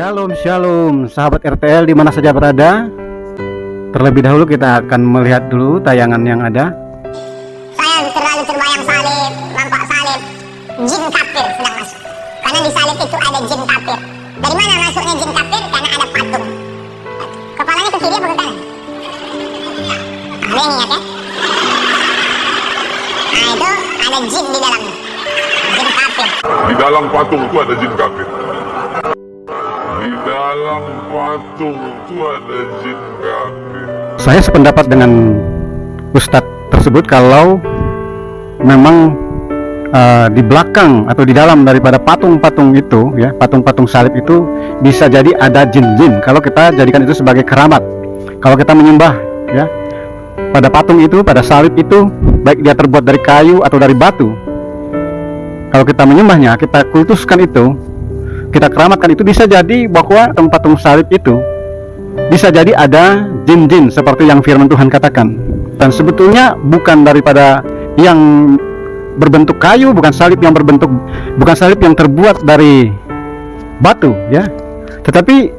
Shalom, shalom, sahabat RTL di mana saja berada. Terlebih dahulu kita akan melihat dulu tayangan yang ada. Saya terlalu terbayang salib, nampak salib, jin kafir sedang masuk. Karena di salib itu ada jin kafir. Dari mana masuknya jin kafir? Karena ada patung. Kepalanya ke kiri apa ke kanan? Ada yang ingat ya? Nah itu ada jin di dalamnya, jin kafir. Di dalam patung itu ada jin kafir. Di dalam patung itu ada jin kafir. Saya sependapat dengan Ustadz tersebut kalau memang di belakang atau di dalam daripada patung-patung itu, ya, patung-patung salib itu bisa jadi ada jin-jin. Kalau kita jadikan itu sebagai keramat, kalau kita menyembah, ya, pada patung itu, pada salib itu, baik dia terbuat dari kayu atau dari batu, kalau kita menyembahnya, kita kultuskan itu, kita keramatkan itu, bisa jadi bahwa patung salib itu bisa jadi ada jin-jin seperti yang firman Tuhan katakan. Dan sebetulnya bukan daripada yang berbentuk kayu, bukan salib yang terbuat dari batu, ya, tetapi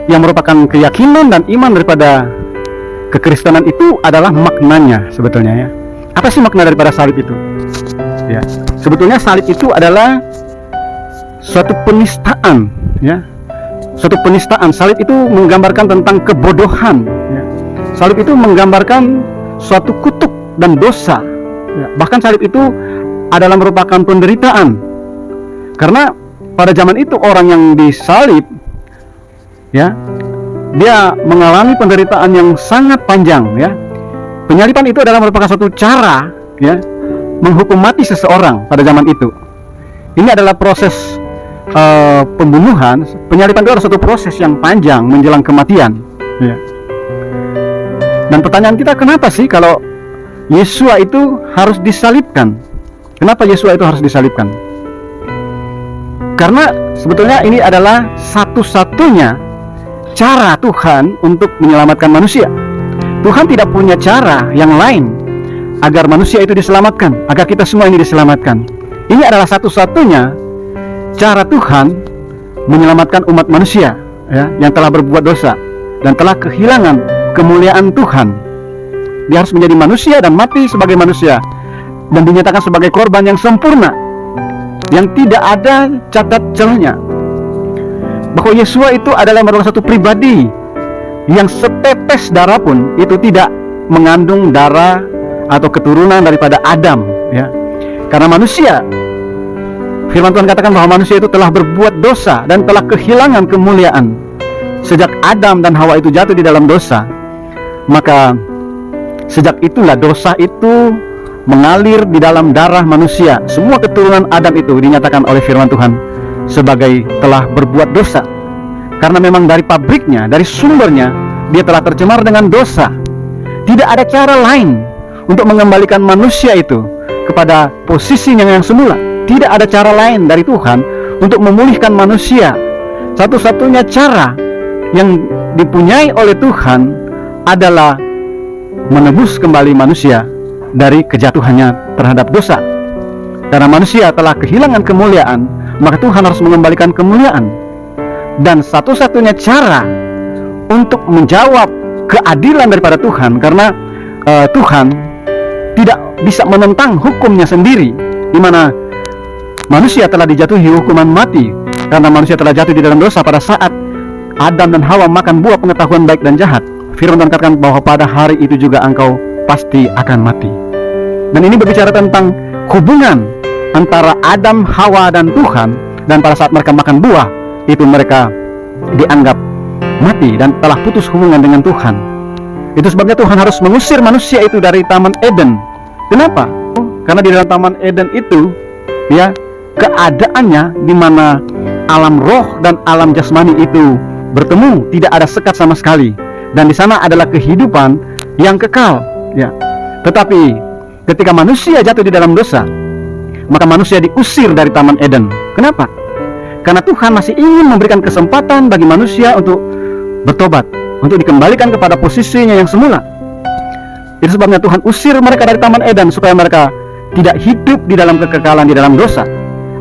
yang merupakan keyakinan dan iman daripada kekristenan itu adalah maknanya sebetulnya, ya. Apa sih makna daripada salib itu? Ya, sebetulnya salib itu adalah suatu penistaan, ya. Suatu penistaan. Salib itu menggambarkan tentang kebodohan, ya. Salib itu menggambarkan suatu kutuk dan dosa, ya. Bahkan salib itu adalah merupakan penderitaan. Karena pada zaman itu orang yang disalib, ya, dia mengalami penderitaan yang sangat panjang, ya. Penyaliban itu adalah merupakan suatu cara, ya, menghukum mati seseorang pada zaman itu. Ini adalah proses pembunuhan. Penyaliban itu adalah suatu proses yang panjang menjelang kematian, ya. Dan pertanyaan kita, kenapa sih kalau Yesua itu harus disalibkan? Kenapa Yesua itu harus disalibkan? Karena sebetulnya ini adalah satu-satunya cara Tuhan untuk menyelamatkan manusia. Tuhan tidak punya cara yang lain agar manusia itu diselamatkan, agar kita semua ini diselamatkan. Ini adalah satu-satunya cara Tuhan menyelamatkan umat manusia, ya, yang telah berbuat dosa dan telah kehilangan kemuliaan Tuhan. Dia harus menjadi manusia dan mati sebagai manusia dan dinyatakan sebagai korban yang sempurna, yang tidak ada cacat celahnya. Bahwa Yesua itu adalah merupakan satu pribadi yang setetes darah pun itu tidak mengandung darah atau keturunan daripada Adam, ya. Karena manusia, firman Tuhan katakan bahwa manusia itu telah berbuat dosa dan telah kehilangan kemuliaan. Sejak Adam dan Hawa itu jatuh di dalam dosa, maka sejak itulah dosa itu mengalir di dalam darah manusia. Semua keturunan Adam itu dinyatakan oleh firman Tuhan sebagai telah berbuat dosa. Karena memang dari pabriknya, dari sumbernya, dia telah tercemar dengan dosa. Tidak ada cara lain untuk mengembalikan manusia itu kepada posisinya yang semula. Tidak ada cara lain dari Tuhan untuk memulihkan manusia. Satu-satunya cara yang dipunyai oleh Tuhan adalah menebus kembali manusia dari kejatuhannya terhadap dosa. Karena manusia telah kehilangan kemuliaan, maka Tuhan harus mengembalikan kemuliaan. Dan satu-satunya cara untuk menjawab keadilan daripada Tuhan, karena Tuhan tidak bisa menentang hukumnya sendiri, di mana manusia telah dijatuhi hukuman mati karena manusia telah jatuh di dalam dosa pada saat Adam dan Hawa makan buah pengetahuan baik dan jahat. Firman Tuhan katakan bahwa pada hari itu juga engkau pasti akan mati. Dan ini berbicara tentang hubungan antara Adam, Hawa dan Tuhan. Dan pada saat mereka makan buah itu, mereka dianggap mati dan telah putus hubungan dengan Tuhan. Itu sebabnya Tuhan harus mengusir manusia itu dari Taman Eden. Kenapa? Karena di dalam Taman Eden itu, ya, keadaannya di mana alam roh dan alam jasmani itu bertemu, tidak ada sekat sama sekali, dan di sana adalah kehidupan yang kekal, ya. Tetapi ketika manusia jatuh di dalam dosa, maka manusia diusir dari Taman Eden. Kenapa? Karena Tuhan masih ingin memberikan kesempatan bagi manusia untuk bertobat, untuk dikembalikan kepada posisinya yang semula. Itu sebabnya Tuhan usir mereka dari Taman Eden, supaya mereka tidak hidup di dalam kekekalan, di dalam dosa,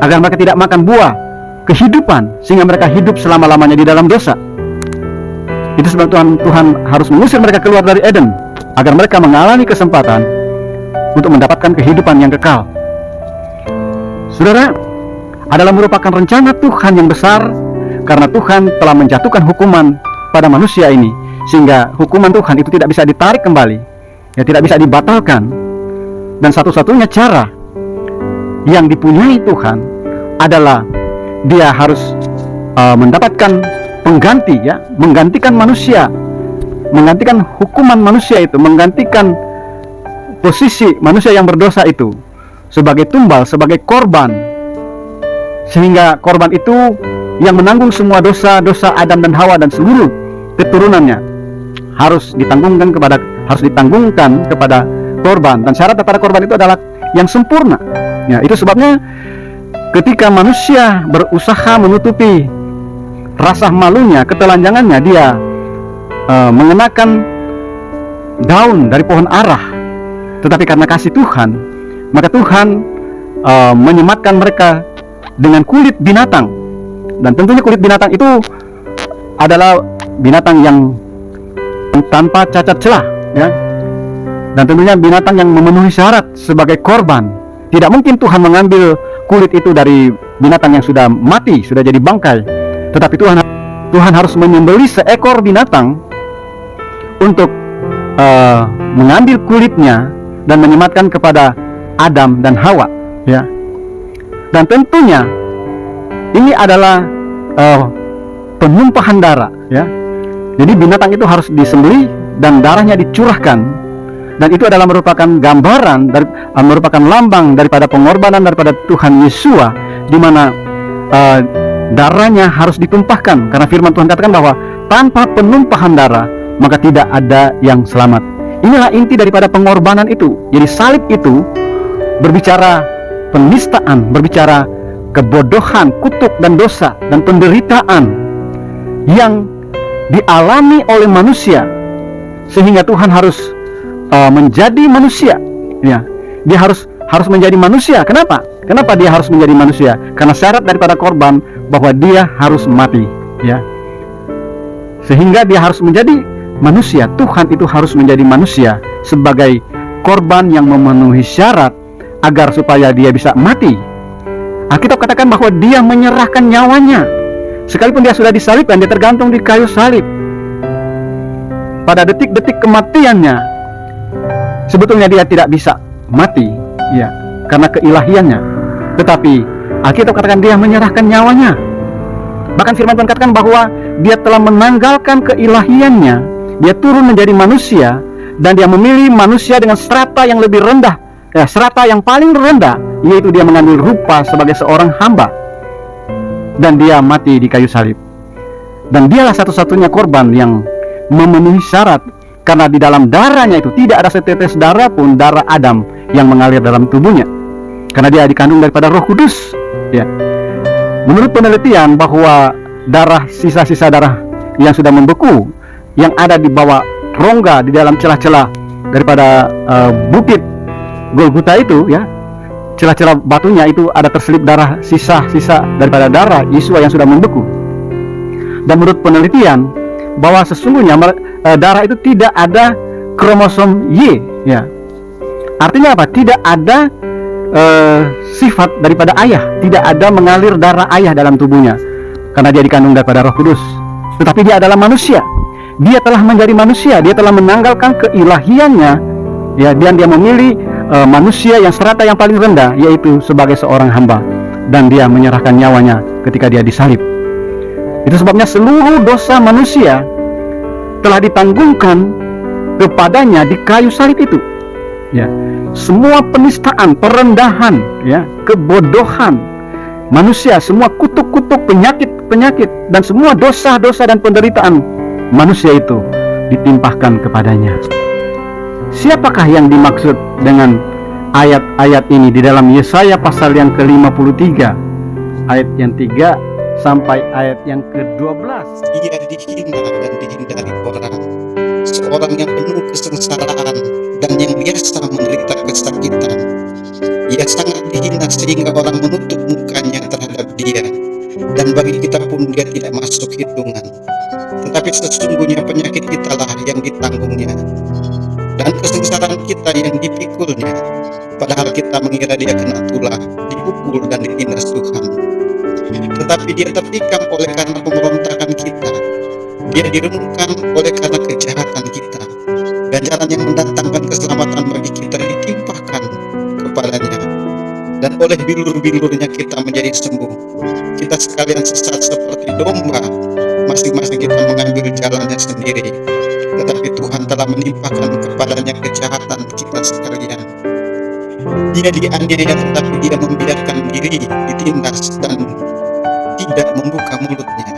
agar mereka tidak makan buah kehidupan sehingga mereka hidup selama-lamanya di dalam dosa. Itu sebab Tuhan harus mengusir mereka keluar dari Eden agar mereka mengalami kesempatan untuk mendapatkan kehidupan yang kekal. Saudara, adalah merupakan rencana Tuhan yang besar karena Tuhan telah menjatuhkan hukuman pada manusia ini sehingga hukuman Tuhan itu tidak bisa ditarik kembali, ya, tidak bisa dibatalkan. Dan satu-satunya cara yang dipunyai Tuhan adalah dia harus mendapatkan pengganti, ya, menggantikan manusia, menggantikan hukuman manusia itu, menggantikan posisi manusia yang berdosa itu sebagai tumbal, sebagai korban, sehingga korban itu yang menanggung semua dosa-dosa Adam dan Hawa dan seluruh keturunannya harus ditanggungkan kepada korban, dan syarat daripada korban itu adalah yang sempurna. Ya, itu sebabnya ketika manusia berusaha menutupi rasa malunya, ketelanjangannya, dia mengenakan daun dari pohon arah. Tetapi karena kasih Tuhan, maka Tuhan menyematkan mereka dengan kulit binatang. Dan tentunya kulit binatang itu adalah binatang yang tanpa cacat celah, ya. Dan tentunya binatang yang memenuhi syarat sebagai korban. Tidak mungkin Tuhan mengambil kulit itu dari binatang yang sudah mati, sudah jadi bangkai. Tetapi Tuhan harus menyembelih seekor binatang untuk mengambil kulitnya dan menyematkan kepada Adam dan Hawa, ya. Dan tentunya ini adalah penumpahan darah, ya. Jadi binatang itu harus disembelih dan darahnya dicurahkan, dan itu adalah merupakan gambaran dari merupakan lambang daripada pengorbanan daripada Tuhan Yesua, di mana darahnya harus ditumpahkan, karena firman Tuhan katakan bahwa tanpa penumpahan darah maka tidak ada yang selamat. Inilah inti daripada pengorbanan itu. Jadi salib itu berbicara penistaan, berbicara kebodohan, kutuk dan dosa dan penderitaan yang dialami oleh manusia, sehingga Tuhan harus menjadi manusia, ya. Dia harus menjadi manusia. Kenapa dia harus menjadi manusia? Karena syarat daripada korban bahwa dia harus mati, ya. Sehingga dia harus menjadi manusia. Tuhan itu harus menjadi manusia sebagai korban yang memenuhi syarat agar supaya dia bisa mati. Alkitab katakan bahwa dia menyerahkan nyawanya sekalipun dia sudah disalibkan, dia tergantung di kayu salib. Pada detik-detik kematiannya sebetulnya dia tidak bisa mati, ya, karena keilahiannya. Tetapi Alkitab katakan dia menyerahkan nyawanya. Bahkan firman Tuhan katakan bahwa dia telah menanggalkan keilahiannya. Dia turun menjadi manusia, dan dia memilih manusia dengan strata yang lebih rendah, ya, strata yang paling rendah, yaitu dia mengambil rupa sebagai seorang hamba, dan dia mati di kayu salib. Dan dialah satu-satunya korban yang memenuhi syarat, karena di dalam darahnya itu tidak ada setetes darah pun, darah Adam, yang mengalir dalam tubuhnya, karena dia dikandung daripada Roh Kudus, ya. Menurut penelitian bahwa sisa-sisa darah yang sudah membeku, yang ada di bawah rongga, di dalam celah-celah daripada bukit Golgota itu, ya, celah-celah batunya itu ada terselip darah, sisa-sisa daripada darah Yesus yang sudah membeku. Dan menurut penelitian bahwa sesungguhnya darah itu tidak ada kromosom Y, ya. Artinya apa? Tidak ada sifat daripada ayah, tidak ada mengalir darah ayah dalam tubuhnya, karena dia dikandung daripada Roh Kudus. Tetapi dia adalah manusia. Dia telah menjadi manusia, dia telah menanggalkan keilahiannya, ya, dan dia memilih manusia yang strata yang paling rendah, yaitu sebagai seorang hamba, dan dia menyerahkan nyawanya ketika dia disalib. Itu sebabnya seluruh dosa manusia telah ditanggungkan kepadanya di kayu salib itu, ya. Semua penistaan, perendahan, ya, kebodohan manusia, semua kutuk-kutuk, penyakit dan semua dosa-dosa dan penderitaan manusia itu ditimpahkan kepadanya. Siapakah yang dimaksud dengan ayat-ayat ini di dalam Yesaya pasal yang ke-53 ayat yang 3 sampai ayat yang ke-12? Ia dihina dan dihindari orang, seorang yang penuh kesengsaraan dan yang biasa menderita kesakitan. Ia sangat dihina sehingga orang menutup mukanya terhadap dia, dan dan bagi kita pun dia tidak masuk hitungan. Tetapi sesungguhnya penyakit kitalah yang ditanggungnya, dan kesengsaraan kita yang dipikulnya, padahal kita mengira dia kena tulah, dipukul dan ditindas Tuhan. Tetapi dia tertikam oleh karena pemberontakan kita, dia diremukkan oleh karena kejahatan kita. Ganjaran yang mendatangkan keselamatan bagi kita ditimpahkan kepadanya, dan oleh bilur-bilurnya kita menjadi sembuh. Kita sekalian sesat seperti domba, masing-masing kita mengambil jalannya sendiri, tetapi Tuhan telah menimpakan kepadanya kejahatan kita sekalian. Dia dianiaya, tetapi dia membiarkan diri ditindas dan tidak membuka mulutnya.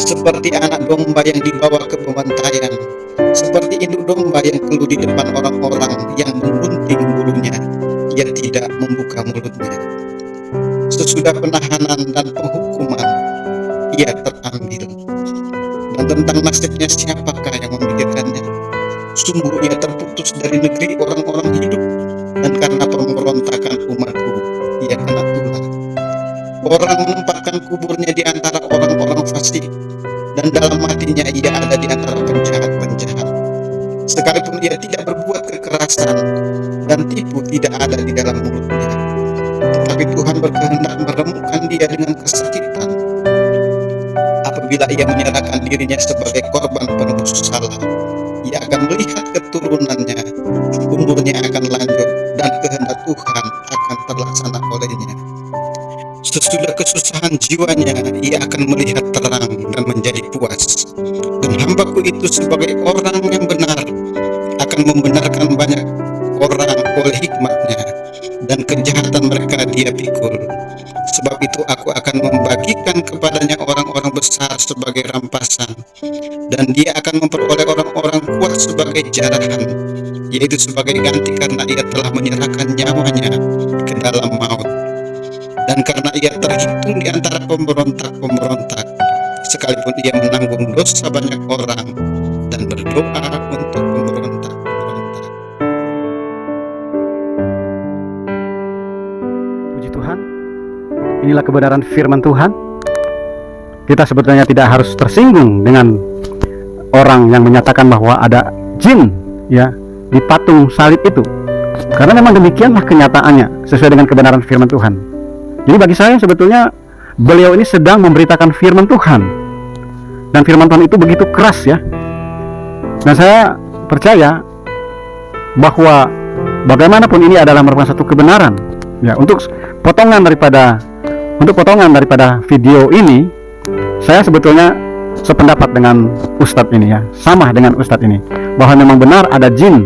Seperti anak domba yang dibawa ke pembantaian, seperti induk domba yang keluh di depan orang-orang yang menggunting bulunya, ia tidak membuka mulutnya. Sesudah penahanan dan penghukuman, ia terambil. Dan tentang nasibnya siapakah yang memikirkannya? Sungguh ia terputus dari negeri orang-orang hidup, dan karena pemberontakan umatku, ia kena tulah. Orang menempatkan kuburnya di antara orang-orang fasik, dan dalam matinya ia ada di antara penjahat-penjahat. Sekalipun ia tidak berbuat kekerasan, dan tipu tidak ada di dalam mulutnya, tetapi Tuhan berkehendak meremukkan dia dengan kesakitan. Apabila ia menyerahkan dirinya sebagai korban penebus salah, ia akan melihat keturunannya, umurnya akan lanjut, dan kehendak Tuhan akan terlaksana olehnya. Sesudah kesusahan jiwanya, ia akan melihat terang dan menjadi puas. Dan hambaku itu sebagai orang yang benar akan membenarkan banyak orang oleh hikmatnya, dan kejahatan mereka dia pikul. Sebab itu aku akan membagikan kepadanya orang-orang besar sebagai rampasan, dan dia akan memperoleh orang-orang kuat sebagai jarahan, yaitu sebagai ganti karena ia telah menyerahkan nyawanya ke dalam maut. Dan karena ia terhitung di antara pemberontak-pemberontak, sekalipun ia menanggung dosa banyak orang dan berdoa untuk pemberontak-pemberontak. Puji Tuhan, inilah kebenaran firman Tuhan. Kita sebetulnya tidak harus tersinggung dengan orang yang menyatakan bahwa ada jin ya di patung salib itu, karena memang demikianlah kenyataannya sesuai dengan kebenaran firman Tuhan. Jadi bagi saya sebetulnya beliau ini sedang memberitakan firman Tuhan, dan firman Tuhan itu begitu keras ya. Dan saya percaya bahwa bagaimanapun ini adalah merupakan satu kebenaran ya. Untuk potongan daripada video ini, saya sebetulnya sependapat dengan Ustadz ini ya, sama dengan Ustadz ini, bahwa memang benar ada jin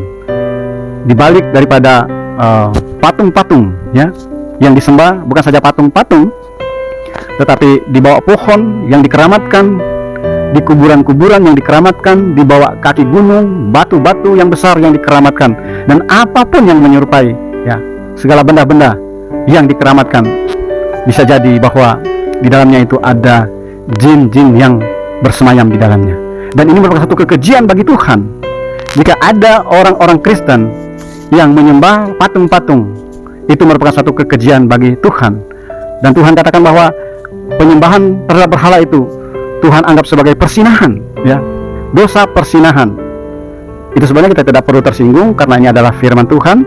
di balik daripada patung-patung ya, yang disembah. Bukan saja patung-patung, tetapi di bawah pohon yang dikeramatkan, di kuburan-kuburan yang dikeramatkan, di bawah kaki gunung, batu-batu yang besar yang dikeramatkan, dan apapun yang menyerupai ya, segala benda-benda yang dikeramatkan. Bisa jadi bahwa di dalamnya itu ada jin-jin yang bersemayam di dalamnya. Dan ini merupakan satu kekejian bagi Tuhan jika ada orang-orang Kristen yang menyembah patung-patung. Itu merupakan satu kekejian bagi Tuhan. Dan Tuhan katakan bahwa penyembahan terhadap berhala itu Tuhan anggap sebagai persinahan ya, dosa persinahan. Itu sebenarnya kita tidak perlu tersinggung, karena ini adalah firman Tuhan.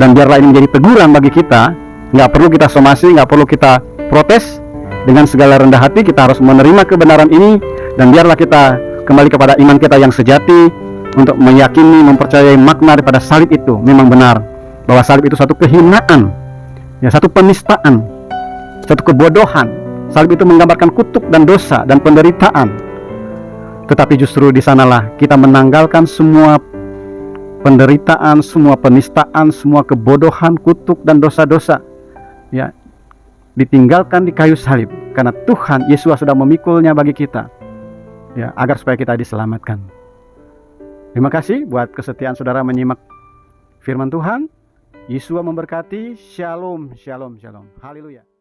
Dan biarlah ini menjadi teguran bagi kita. Nggak perlu kita somasi, nggak perlu kita protes. Dengan segala rendah hati kita harus menerima kebenaran ini, dan biarlah kita kembali kepada iman kita yang sejati, untuk meyakini, mempercayai makna daripada salib itu memang benar, bahwa salib itu satu kehinaan ya, satu penistaan, satu kebodohan. Salib itu menggambarkan kutuk dan dosa dan penderitaan. Tetapi justru di sanalah kita menanggalkan semua penderitaan, semua penistaan, semua kebodohan, kutuk dan dosa-dosa ya, ditinggalkan di kayu salib, karena Tuhan Yesus sudah memikulnya bagi kita ya, agar supaya kita diselamatkan. Terima kasih buat kesetiaan saudara menyimak firman Tuhan. Yesus memberkati. Shalom, shalom, shalom. Haleluya.